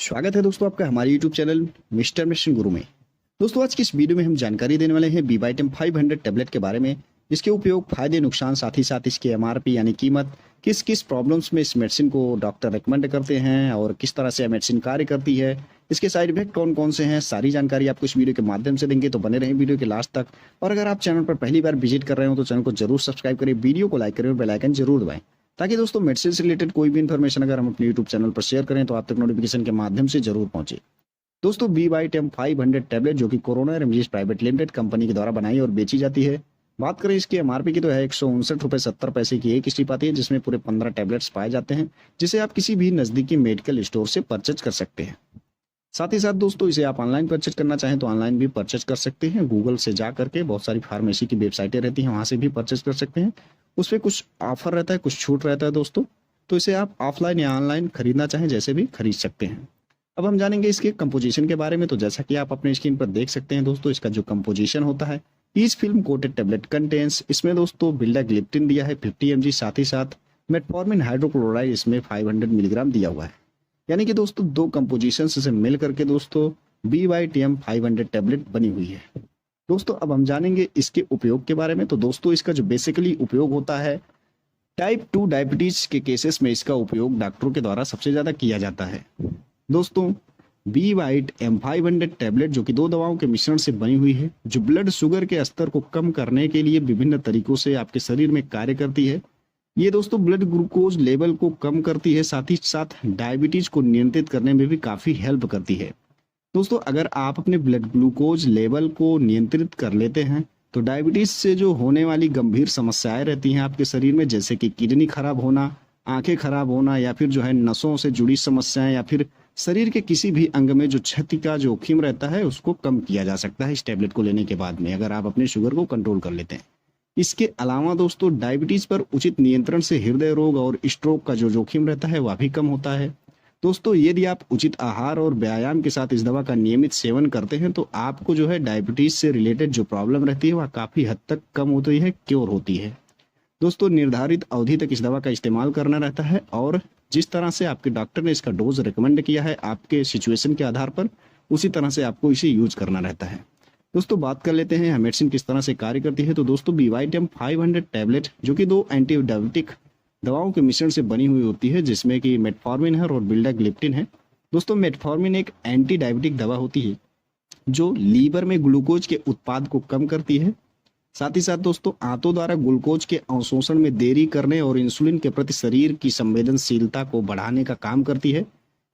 स्वागत है दोस्तों आपका हमारे YouTube चैनल मिस्टर मिशन गुरु में। दोस्तों आज की इस वीडियो में हम जानकारी देने वाले हैं बीवाइटम 500 टैबलेट के बारे में। इसके उपयोग, फायदे, नुकसान, साथ ही साथ इसके एमआरपी यानी कीमत, किस किस प्रॉब्लम्स में इस मेडिसिन को डॉक्टर रिकमेंड करते हैं और किस तरह से यह मेडिसिन कार्य करती है, इसके साइड इफेक्ट कौन कौन से हैं, सारी जानकारी आपको इस वीडियो के माध्यम से देंगे। तो बने रहें वीडियो के लास्ट तक। और अगर आप चैनल पर पहली बार विजिट कर रहे हो तो चैनल को जरूर सब्सक्राइब करें, वीडियो को लाइक करें और बेल आइकन जरूर दबाएं, ताकि दोस्तों मेडिसिन से रिलेटेड कोई भी इन्फॉर्मेशन अगर हम अपने यूट्यूब चैनल पर शेयर करें तो आप तक नोटिफिकेशन के माध्यम से जरूर पहुंचे। दोस्तों बीवाइटम 500 टैबलेट जो कि corona remedies private limited company के द्वारा बनाई और बेची जाती है। बात करें इसकी एमआरपी की तो है 159.70 की एक स्ट्रिप आती है, जिसमें पूरे 15 टैबलेट्स पाए जाते हैं, जिसे आप किसी भी नजदीकी मेडिकल स्टोर से परचेज कर सकते हैं। साथ ही साथ दोस्तों इसे आप ऑनलाइन परचेज करना चाहें तो ऑनलाइन भी परचेज कर सकते हैं। गूगल से जा करके बहुत सारी फार्मेसी की वेबसाइटें रहती हैं, वहां से भी परचेज कर सकते हैं। उस पर कुछ ऑफर रहता है, कुछ छूट रहता है दोस्तों, तो इसे आप ऑफलाइन या ऑनलाइन खरीदना चाहें जैसे भी खरीद सकते हैं। अब हम जानेंगे इसके कंपोजिशन के बारे में। तो जैसा कि आप अपने स्क्रीन पर देख सकते हैं दोस्तों, इसका जो कंपोजिशन होता है, each film coated tablet contains, इसमें दोस्तों बिल्डाग्लिप्टिन दिया है 50 mg, साथ ही साथ मेटफॉर्मिन हाइड्रोक्लोराइड इसमें 500 मिलीग्राम दिया हुआ है। यानी कि दोस्तों दो कंपोजिशन से मिल करके दोस्तों बीवाइटम 500 टैबलेट बनी हुई है। दोस्तों अब हम जानेंगे इसके उपयोग के बारे में। तो दोस्तों इसका जो बेसिकली उपयोग होता है, टाइप 2 डायबिटीज के केसेस में इसका उपयोग डॉक्टरों के द्वारा सबसे ज्यादा किया जाता है। दोस्तों बीवाइटम 500 टैबलेट जो कि दो दवाओं के मिश्रण से बनी हुई है, जो ब्लड शुगर के स्तर को कम करने के लिए विभिन्न तरीकों से आपके शरीर में कार्य करती है। ये दोस्तों ब्लड ग्लूकोज लेवल को कम करती है, साथ ही साथ डायबिटीज को नियंत्रित करने में भी काफी हेल्प करती है। दोस्तों अगर आप अपने ब्लड ग्लूकोज लेवल को नियंत्रित कर लेते हैं तो डायबिटीज से जो होने वाली गंभीर समस्याएं रहती हैं आपके शरीर में, जैसे कि किडनी खराब होना, आंखें खराब होना, या फिर जो है नसों से जुड़ी समस्याएं, या फिर शरीर के किसी भी अंग में जो क्षति का जोखिम रहता है, उसको कम किया जा सकता है इस टैबलेट को लेने के बाद में, अगर आप अपने शुगर को कंट्रोल कर लेते हैं। इसके अलावा दोस्तों डायबिटीज पर उचित नियंत्रण से हृदय रोग और स्ट्रोक का जो जोखिम रहता है वह भी कम होता है। दोस्तों यदि आप उचित आहार और व्यायाम के साथ इस दवा का नियमित सेवन करते हैं तो आपको जो है डायबिटीज से रिलेटेड जो प्रॉब्लम रहती है वह काफी हद तक कम होती है, क्योर होती है। दोस्तों निर्धारित अवधि तक इस दवा का इस्तेमाल करना रहता है, और जिस तरह से आपके डॉक्टर ने इसका डोज रिकमेंड किया है आपके सिचुएशन के आधार पर, उसी तरह से आपको इसे यूज करना रहता है। दोस्तों बात कर लेते हैं मेडिसिन किस तरह से कार्य करती है। तो दोस्तों बीवाइटम 500 टैबलेट जो कि दो एंटी डायबिटिक दवाओं के मिश्रण से बनी हुई होती है, जिसमें कि मेटफॉर्मिन है और बिल्डाग्लिप्टिन है। दोस्तों मेटफॉर्मिन एक एंटी डायबिटिक दवा होती है जो लीवर में ग्लूकोज के उत्पाद को कम करती है, साथ ही साथ दोस्तों आंतों द्वारा ग्लूकोज के अवशोषण में देरी करने और इंसुलिन के प्रति शरीर की संवेदनशीलता को बढ़ाने का काम करती है।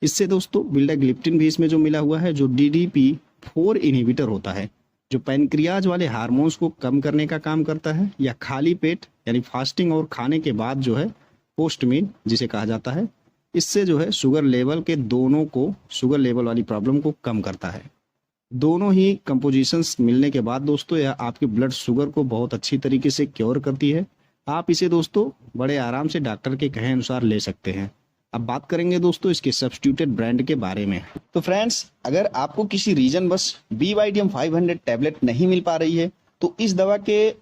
इससे दोस्तों बिल्डाग्लिप्टिन भी इसमें जो मिला हुआ है, जो DDP4 इनहिबिटर होता है, जो पैनक्रियाज वाले हार्मोन्स को कम करने का काम करता है, या खाली पेट यानी फास्टिंग और खाने के बाद जो है पोस्ट मील जिसे कहा जाता है, इससे जो है शुगर लेवल वाली प्रॉब्लम को कम करता है। दोनों ही कंपोजिशंस मिलने के बाद दोस्तों यह आपके ब्लड शुगर को बहुत अच्छी तरीके से क्योर करती है। आप इसे दोस्तों बड़े आराम से डॉक्टर के कहे अनुसार ले सकते हैं। अब बात करेंगे दोस्तों इसके सब्स्टिट्यूटेड ब्रांड के बारे में। तो फ्रेंड्स अगर आपको किसी रीजन बस बीवाइटम 500 टैबलेट नहीं मिल पा रही है तो इस दवा के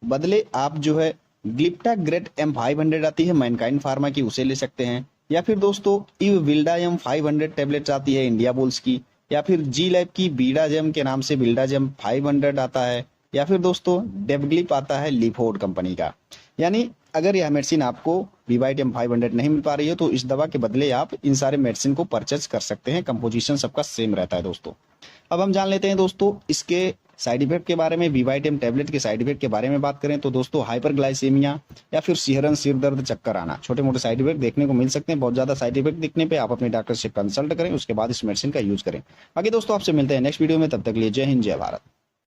बदले आप जो है ग्लिप्टाग्रेट M500 आती है मैनकाइंड फार्मा की, उसे ले सकते हैं। या फिर दोस्तों इविल्डाजम 500 टैबलेट्स आती है इंडिया बुल्स की, या फिर जी लैब की बीडाजेम के नाम से बिल्डाजेम 500 आता है, या फिर दोस्तों डेबग्लिप आता है लिफोर्ड कंपनी का। यानी अगर यह मेडिसिन आपको बीवाइटम 500 नहीं मिल पा रही है तो इस दवा के बदले आप इन सारे मेडिसिन को परचेज कर सकते हैं। कंपोजिशन सबका सेम रहता है दोस्तों। अब हम जान लेते हैं दोस्तों इसके साइड इफेक्ट के बारे में। बीवाइटम टैबलेट के साइड इफेक्ट के बारे में बात करें तो दोस्तों हाइपरग्लाइसेमिया या फिर सिहरन, सिर दर्द, चक्कर आना, छोटे मोटे साइड इफेक्ट देखने को मिल सकते हैं। बहुत ज्यादा साइड इफेक्ट दिखने पे आप अपने डॉक्टर से कंसल्ट करें, उसके बाद इस मेडिसिन का यूज करें। आगे दोस्तों आपसे मिलते हैं नेक्स्ट वीडियो में, तब तक के लिए जय हिंद, जय भारत।